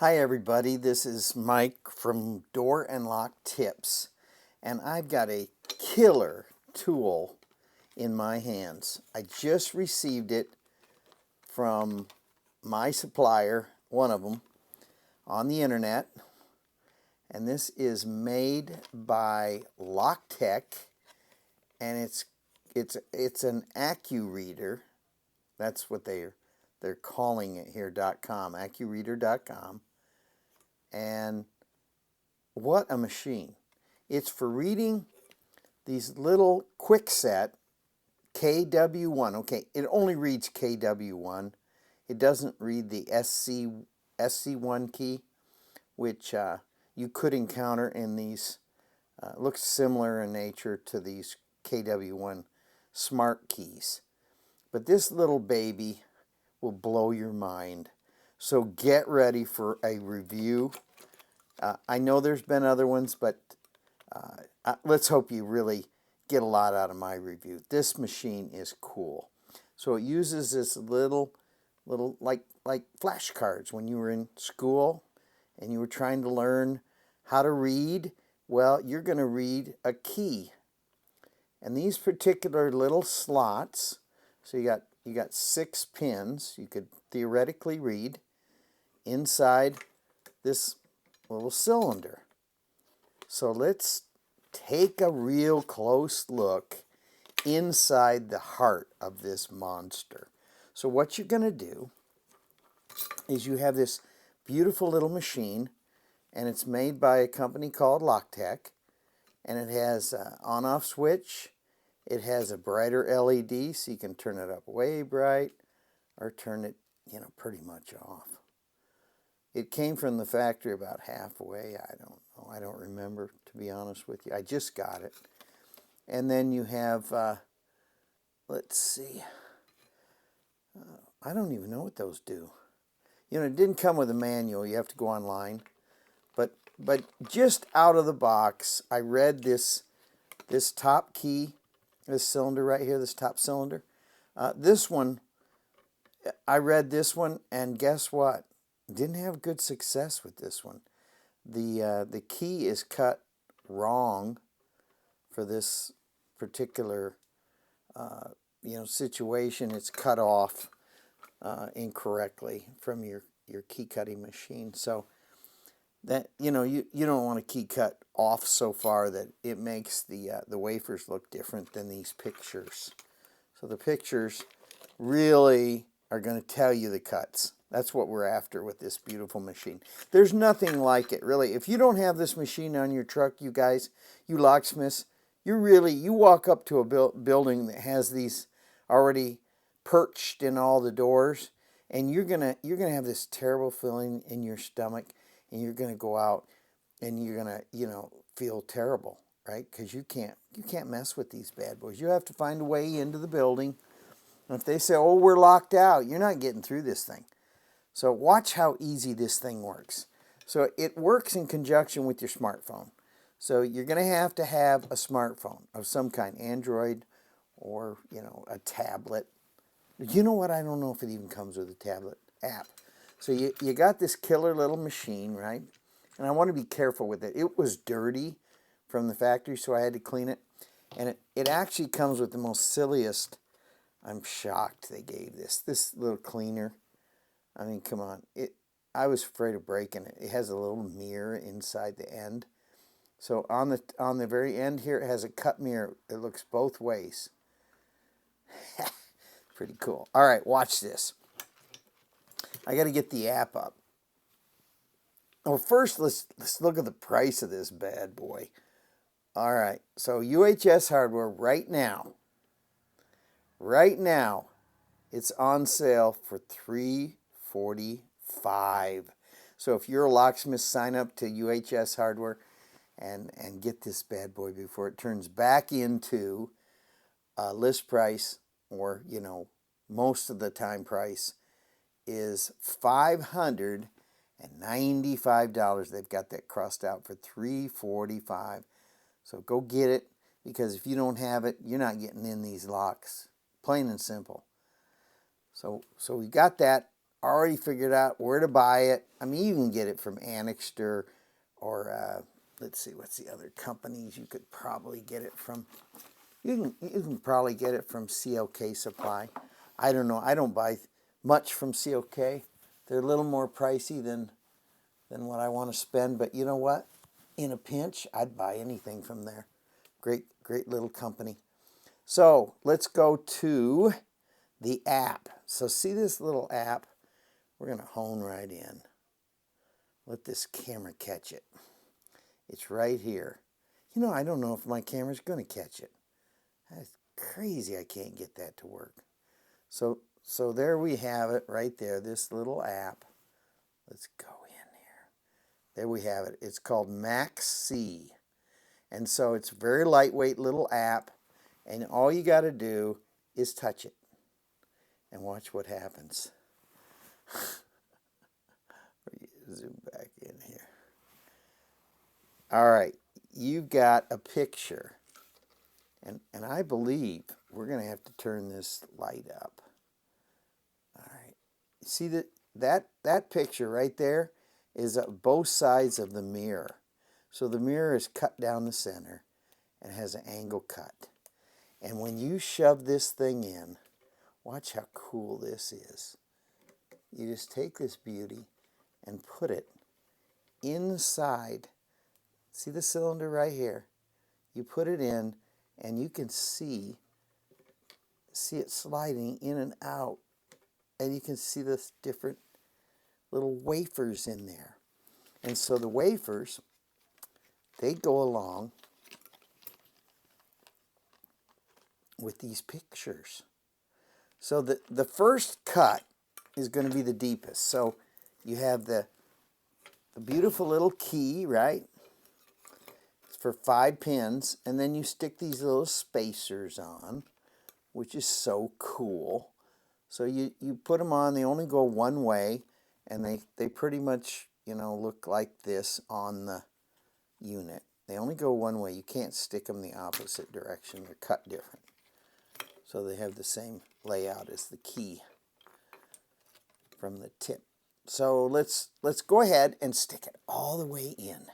Hi everybody, this is Mike from Door and Lock Tips, and I've got a killer tool in my hands. I just received it from my supplier, one of them, on the internet, and this is made by LockTech, and it's an AccuReader. That's what they're calling it here, .com, AccuReader.com. And what a machine. It's for reading these little Kwikset KW1. Okay, it only reads KW1. It doesn't read the SC1 key, which you could encounter in these, looks similar in nature to these KW1 smart keys. But this little baby will blow your mind. So get ready for a review. I know there's been other ones, but let's hope you really get a lot out of my review. This machine is cool. So it uses this little like flashcards when you were in school and you were trying to learn how to read. Well, you're going to read a key. And these particular little slots, so you got 6 pins you could theoretically read inside this little cylinder. So let's take a real close look inside the heart of this monster. So what you're going to do is you have this beautiful little machine, and it's made by a company called LockTech, and it has an on-off switch. It has a brighter LED, so you can turn it up way bright or turn it, pretty much off. It came from the factory about halfway. I don't know. I don't remember, to be honest with you. I just got it. And then you have, let's see. I don't even know what those do. It didn't come with a manual. You have to go online. But just out of the box, I read this top key, this cylinder right here, this top cylinder. This one, I read this one, and guess what? Didn't have good success with this one. The key is cut wrong for this particular situation. It's cut off incorrectly from your key cutting machine. So that you don't want a key cut off so far that it makes the wafers look different than these pictures. So the pictures really are going to tell you the cuts. That's what we're after with this beautiful machine. There's nothing like it, really. If you don't have this machine on your truck, you guys, you locksmiths, you walk up to a building that has these already perched in all the doors, and you're gonna have this terrible feeling in your stomach, and you're gonna go out and you're gonna feel terrible, right? Because you can't mess with these bad boys. You have to find a way into the building. And if they say, "Oh, we're locked out," you're not getting through this thing. So watch how easy this thing works. So it works in conjunction with your smartphone. So you're going to have a smartphone of some kind, Android or, a tablet. You know what? I don't know if it even comes with a tablet app. So you got this killer little machine, right? And I want to be careful with it. It was dirty from the factory, so I had to clean it. And it actually comes with the most silliest, I'm shocked they gave this little cleaner. I mean, come on. I was afraid of breaking it. It has a little mirror inside the end. So on the very end here, it has a cut mirror. It looks both ways. Pretty cool. All right, watch this. I got to get the app up. Well, first, let's look at the price of this bad boy. All right, so UHS Hardware right now, it's on sale for $345. So if you're a locksmith, sign up to UHS Hardware and get this bad boy before it turns back into list price, or most of the time price is $595. They've got that crossed out for $345. So go get it, because if you don't have it, you're not getting in these locks. Plain and simple. So we got that already figured out where to buy it. I mean, you can get it from Annixter or let's see, what's the other companies you could probably get it from? You can probably get it from CLK Supply. I don't know. I don't buy much from CLK. They're a little more pricey than what I want to spend. But you know what? In a pinch, I'd buy anything from there. Great little company. So let's go to the app. So see this little app? We're going to hone right in. Let this camera catch it. It's right here. You know, I don't know if my camera's going to catch it. That's crazy I can't get that to work. So there we have it right there, this little app. Let's go in here. There we have it. It's called Max-C. And so it's a very lightweight little app. And all you got to do is touch it. And watch what happens. Zoom back in here. All right. You've got a picture. And I believe we're going to have to turn this light up. All right. See that picture right there is both sides of the mirror. So the mirror is cut down the center and has an angle cut. And when you shove this thing in, watch how cool this is. You just take this beauty and put it inside. See the cylinder right here? You put it in, and you can see it sliding in and out. And you can see the different little wafers in there. And so the wafers, they go along with these pictures. So the first cut is going to be the deepest. So you have the beautiful little key, right? For 5 pins, and then you stick these little spacers on, which is so cool. So you put them on, they only go one way, and they pretty much, you know, look like this on the unit. They only go one way. You can't stick them the opposite direction. They're cut different. So they have the same layout as the key from the tip. So let's go ahead and stick it all the way in.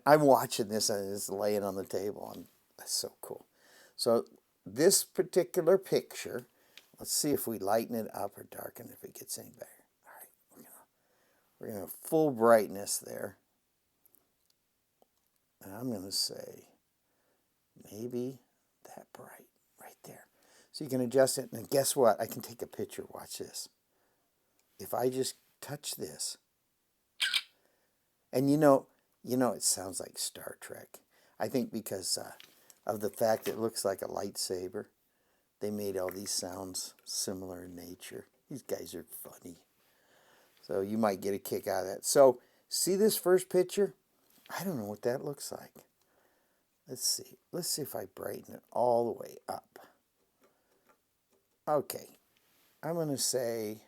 I'm watching this and it's laying on the table. That's so cool. So this particular picture, let's see if we lighten it up or darken if it gets any better. All right, we're gonna full brightness there. And I'm gonna say maybe that bright right there. So you can adjust it, and guess what? I can take a picture. Watch this. If I just touch this, and you know, it sounds like Star Trek. I think because of the fact it looks like a lightsaber, they made all these sounds similar in nature. These guys are funny. So you might get a kick out of that. So see this first picture? I don't know what that looks like. Let's see. Let's see if I brighten it all the way up. Okay. I'm going to say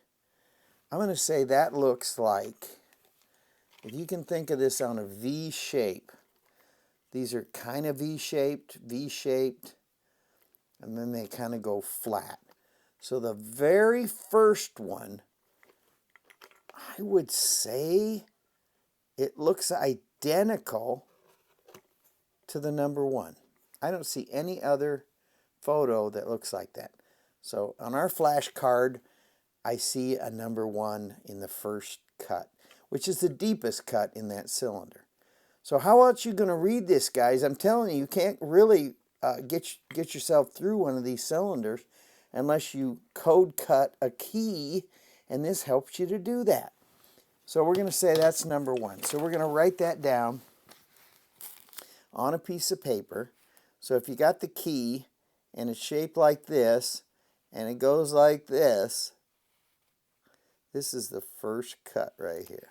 that looks like, if you can think of this on a V shape, these are kind of V-shaped, and then they kind of go flat. So the very first one, I would say it looks identical to the number 1. I don't see any other photo that looks like that. So on our flash card, I see a number 1 in the first cut, which is the deepest cut in that cylinder. So how else are you going to read this, guys? I'm telling you, you can't really get yourself through one of these cylinders unless you code cut a key, and this helps you to do that. So we're going to say that's number 1. So we're going to write that down on a piece of paper. So if you got the key and it's shaped like this and it goes like this, this is the first cut right here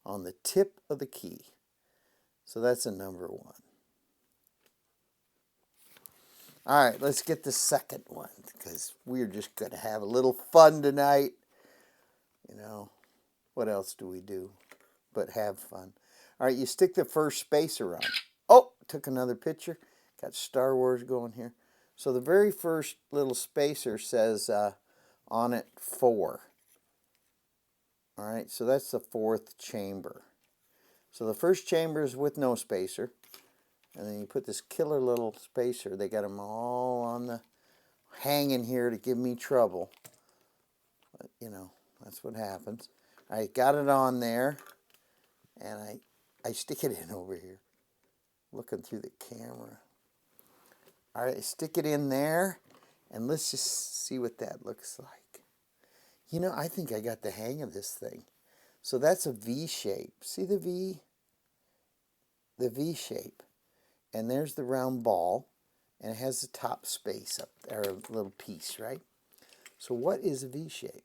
on the tip of the key. So that's a number 1. All right, let's get the second one because we're just going to have a little fun tonight. You know, what else do we do but have fun? All right, you stick the first spacer on. Oh, took another picture. Got Star Wars going here. So the very first little spacer says on it 4. All right, so that's the 4th chamber. So the first chamber is with no spacer, and then you put this killer little spacer. They got them all on the hanging here to give me trouble. But, you know, that's what happens. I got it on there, and I stick it in over here, looking through the camera. All right, stick it in there, and let's just see what that looks like. You know, I think I got the hang of this thing. So that's a V shape. See the V? The V shape. And there's the round ball, and it has the top space up there, a little piece, right? So what is a V shape?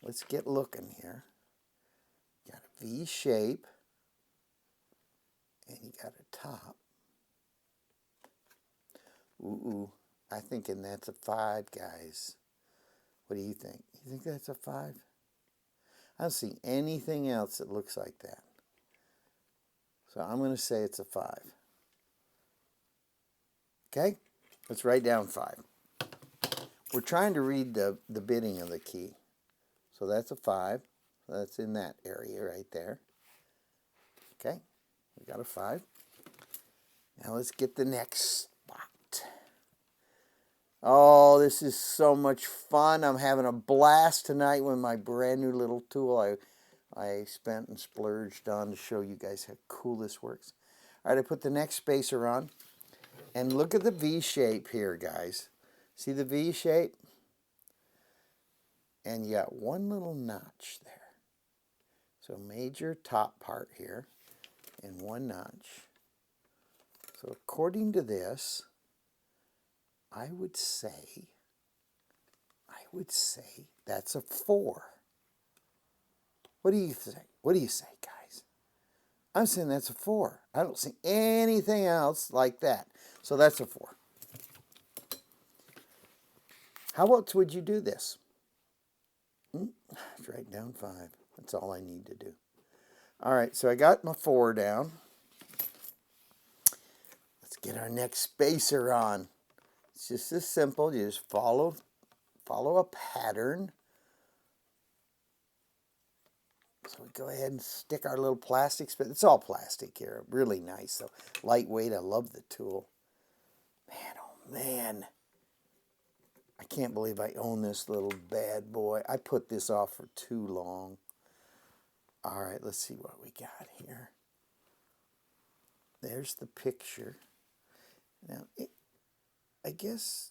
Let's get looking here. You got a V shape, and you got a top. Ooh, I'm thinking that's a 5, guys. What do you think? You think that's a 5? I don't see anything else that looks like that. So I'm going to say it's a 5. Okay? Let's write down 5. We're trying to read the bidding of the key. So that's a 5. So that's in that area right there. Okay? We got a 5. Now let's get the next spot. Oh, this is so much fun. I'm having a blast tonight with my brand new little tool I spent and splurged on to show you guys how cool this works. All right, I put the next spacer on. And look at the V shape here, guys. See the V shape? And you got one little notch there. So major top part here and one notch. So according to this, I would say that's a 4. What do you think? What do you say, guys? I'm saying that's a 4. I don't see anything else like that. So that's a 4. How else would you do this? Let's write down 5. That's all I need to do. All right, so I got my 4 down. Let's get our next spacer on. It's just this simple. You just follow a pattern. So we go ahead and stick our little plastic. It's all plastic here. Really nice, though. Lightweight. I love the tool. Man, oh man. I can't believe I own this little bad boy. I put this off for too long. All right, let's see what we got here. There's the picture. Now, I guess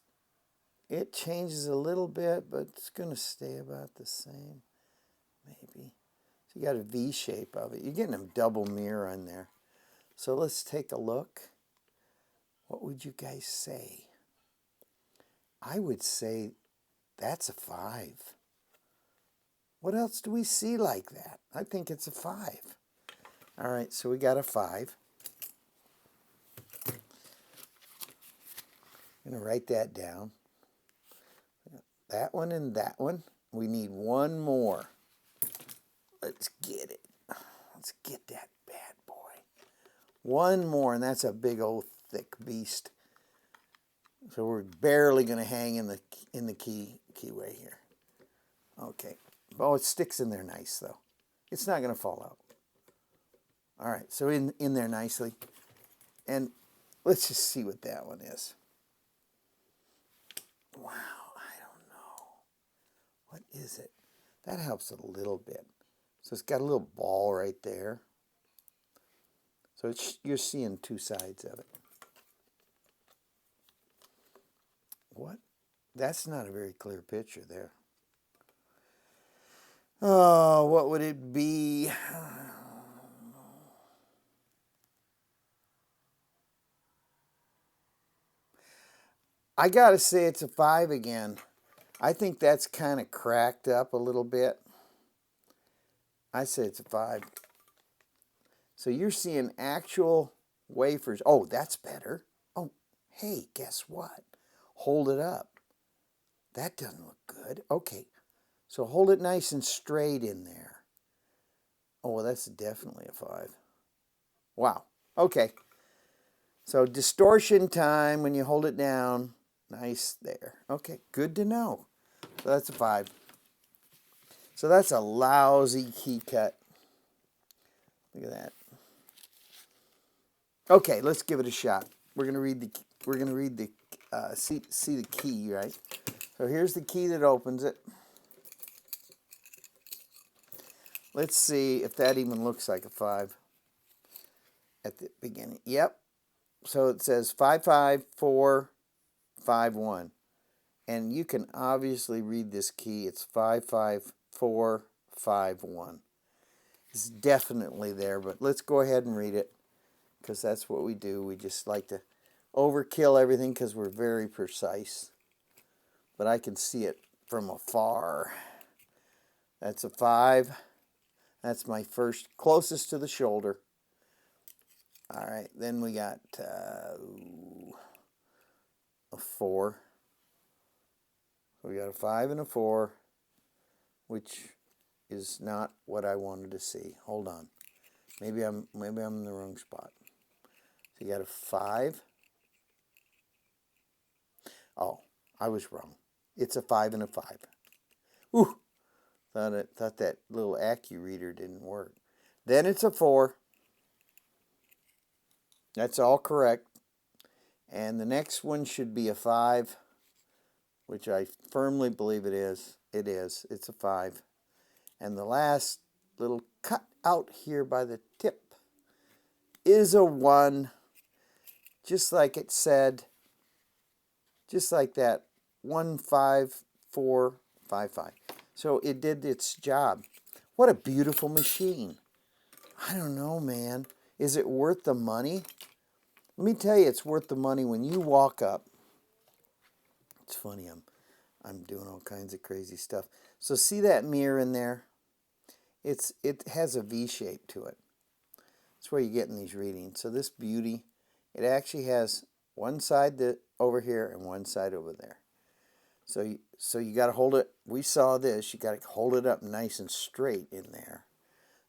it changes a little bit, but it's going to stay about the same, maybe. So you got a V shape of it. You're getting a double mirror on there. So let's take a look. What would you guys say? I would say that's a 5. What else do we see like that? I think it's a 5. All right, so we got a 5. I'm going to write that down. That one and that one. We need one more. Let's get it. Let's get that bad boy. One more, and that's a big old thick beast. So we're barely going to hang in the keyway here. Okay. Oh, it sticks in there nice, though. It's not going to fall out. All right, so in there nicely. And let's just see what that one is. Wow, I don't know. What is it? That helps a little bit. So it's got a little ball right there. So you're seeing two sides of it. What? That's not a very clear picture there. Oh, what would it be? I got to say it's a 5 again. I think that's kind of cracked up a little bit. I say it's a 5. So you're seeing actual wafers. Oh, that's better. Oh, hey, guess what? Hold it up. That doesn't look good. Okay, so hold it nice and straight in there. Oh, well, that's definitely a 5. Wow. Okay. So distortion time when you hold it down. Nice there. Okay, good to know. So that's a 5. So that's a lousy key cut. Look at that. Okay, let's give it a shot. We're gonna read the see the key, right? So here's the key that opens it. Let's see if that even looks like a 5 at the beginning. Yep. So it says 55451. And you can obviously read this key. It's 55451. It's definitely there, but let's go ahead and read it because that's what we do. We just like to overkill everything because we're very precise. But I can see it from afar. That's a 5. That's my first, closest to the shoulder. All right, then we got a 4. We got a 5 and a 4, which is not what I wanted to see. Hold on. Maybe I'm in the wrong spot. So you got a 5. Oh, I was wrong. It's a 5 and a 5. Ooh, thought that little AccuReader didn't work. Then it's a 4. That's all correct. And the next one should be a 5, which I firmly believe it is. It is. It's a 5. And the last little cut out here by the tip is a 1, just like it said, just like that, 15455. So it did its job. What a beautiful machine. I don't know, man. Is it worth the money? Let me tell you, it's worth the money when you walk up. It's funny, I'm doing all kinds of crazy stuff. So see that mirror in there? It has a V shape to it. That's where you're getting these readings. So this beauty, it actually has one side over here and one side over there. So you got to hold it. We saw this. You got to hold it up nice and straight in there.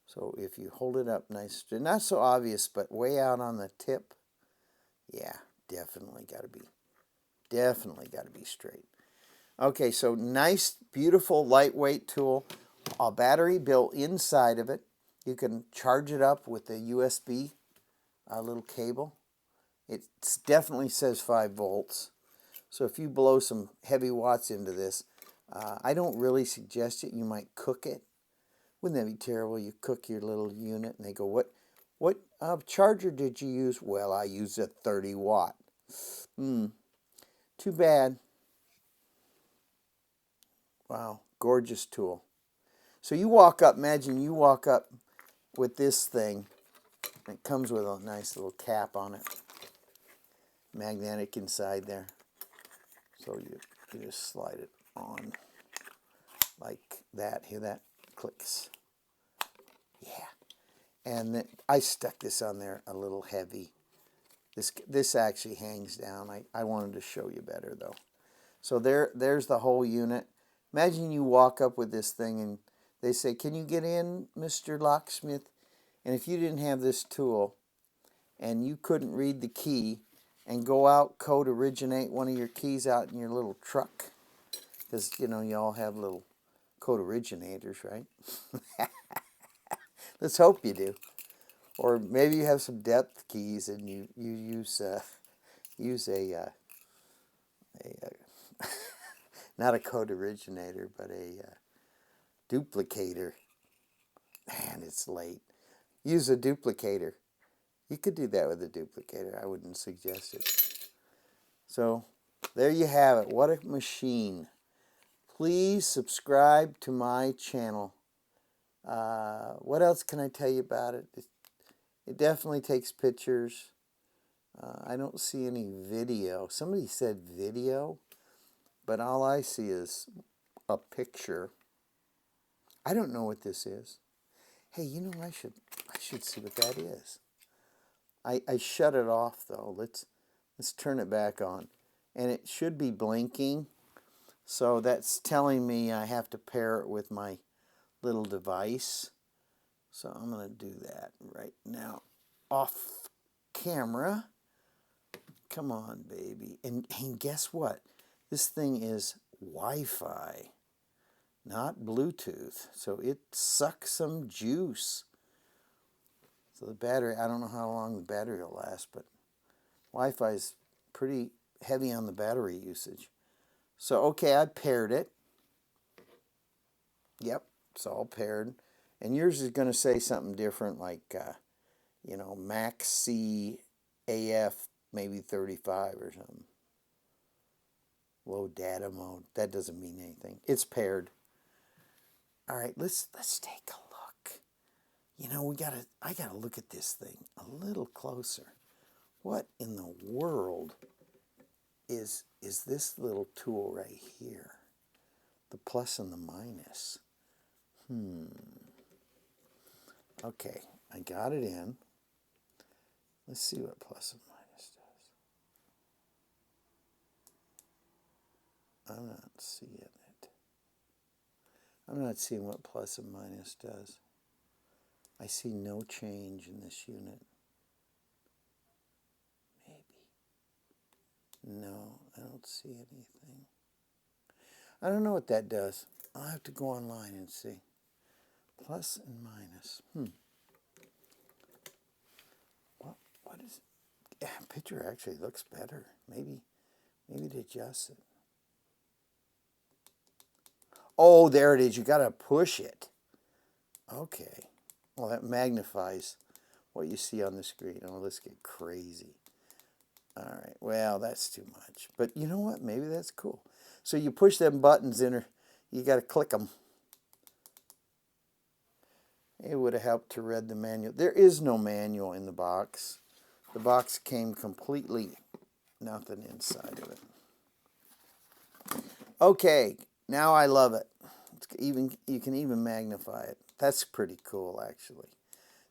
So if you hold it up nice, not so obvious, but way out on the tip, yeah, definitely got to be straight. Okay, so nice, beautiful, lightweight tool. A battery built inside of it. You can charge it up with a USB little cable. It definitely says 5 volts. So if you blow some heavy watts into this, I don't really suggest it. You might cook it. Wouldn't that be terrible? You cook your little unit and they go, what charger did you use? Well, I used a 30 watt. Too bad. Wow, gorgeous tool. So you walk up, imagine you walk up with this thing. It comes with a nice little cap on it. Magnetic inside there. So you just slide it on like that. Hear that? Clicks. Yeah. And then I stuck this on there a little heavy. This actually hangs down. I wanted to show you better though. So there's the whole unit. Imagine you walk up with this thing and they say, "Can you get in, Mr. Locksmith?" And if you didn't have this tool and you couldn't read the key and go out, code originate one of your keys out in your little truck, because, you know, you all have little code originators, right? Let's hope you do. Or maybe you have some depth keys and you use a not a code originator, but a duplicator. Man, it's late. Use a duplicator. You could do that with a duplicator. I wouldn't suggest it. So there you have it. What a machine. Please subscribe to my channel. What else can I tell you about it? It definitely takes pictures. I don't see any video. Somebody said video, but all I see is a picture. I don't know what this is. Hey, you know, I should see what that is. I shut it off though. Let's turn it back on. And it should be blinking. So that's telling me I have to pair it with my little device. So I'm going to do that right now. Off camera. Come on, baby. And guess what? This thing is Wi-Fi. not Bluetooth. So it sucks some juice. So the battery, I don't know how long the battery will last, but Wi-Fi is pretty heavy on the battery usage. So, okay, I paired it. Yep, it's all paired. And yours is going to say something different, like, you know, Max C AF maybe 35 or something. Low data mode. That doesn't mean anything. It's paired. All right, let's take a look. You know, I gotta look at this thing a little closer. What in the world is this little tool right here? The plus and the minus. Okay, I got it in. Let's see what plus and minus does. I'm not seeing it. I'm not seeing what plus and minus does. I see no change in this unit. Maybe. No, I don't see anything. I don't know what that does. I'll have to go online and see. Plus and minus. What is it? Yeah, picture actually looks better. Maybe to adjust it. Oh, there it is. You got to push it. Okay. Well, that magnifies what you see on the screen. Oh, let's get crazy. All right. Well, that's too much. But you know what? Maybe that's cool. So you push them buttons in, or you got to click them. It would have helped to read the manual. There is no manual in the box. The box came completely nothing inside of it. Okay, now I love it. You can even magnify it. That's pretty cool, actually,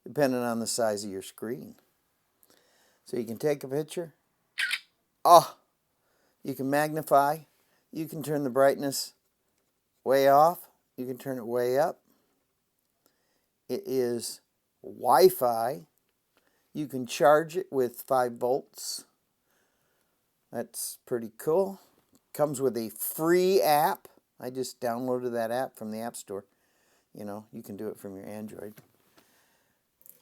depending on the size of your screen. So you can take a picture. Oh, you can magnify. You can turn the brightness way off. You can turn it way up. It is Wi-Fi. You can charge it with 5 volts. That's pretty cool. Comes with a free app. I just downloaded that app from the App Store. You know, you can do it from your Android.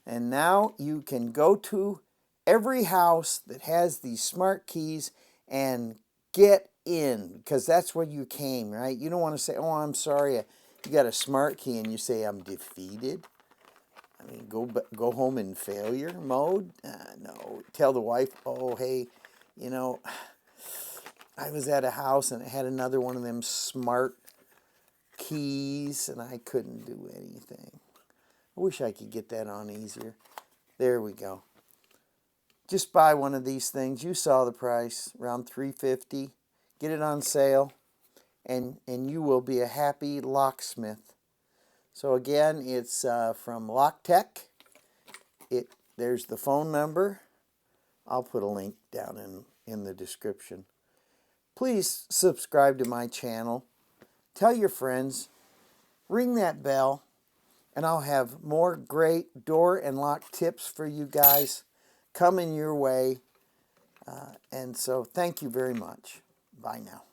And now you can go to every house that has these smart keys and get in, because that's where you came, right? You don't want to say, oh, I'm sorry, you got a smart key, and you say, I'm defeated. I mean, go home in failure mode? No. Tell the wife, oh, hey, you know, I was at a house and it had another one of them smart keys and I couldn't do anything. I wish I could get that on easier. There we go. Just buy one of these things. You saw the price, around $350. Get it on sale, and you will be a happy locksmith. So again, it's from LockTech. There's the phone number. I'll put a link down in the description. Please subscribe to my channel. Tell your friends. Ring that bell. And I'll have more great door and lock tips for you guys coming your way. And so thank you very much. Bye now.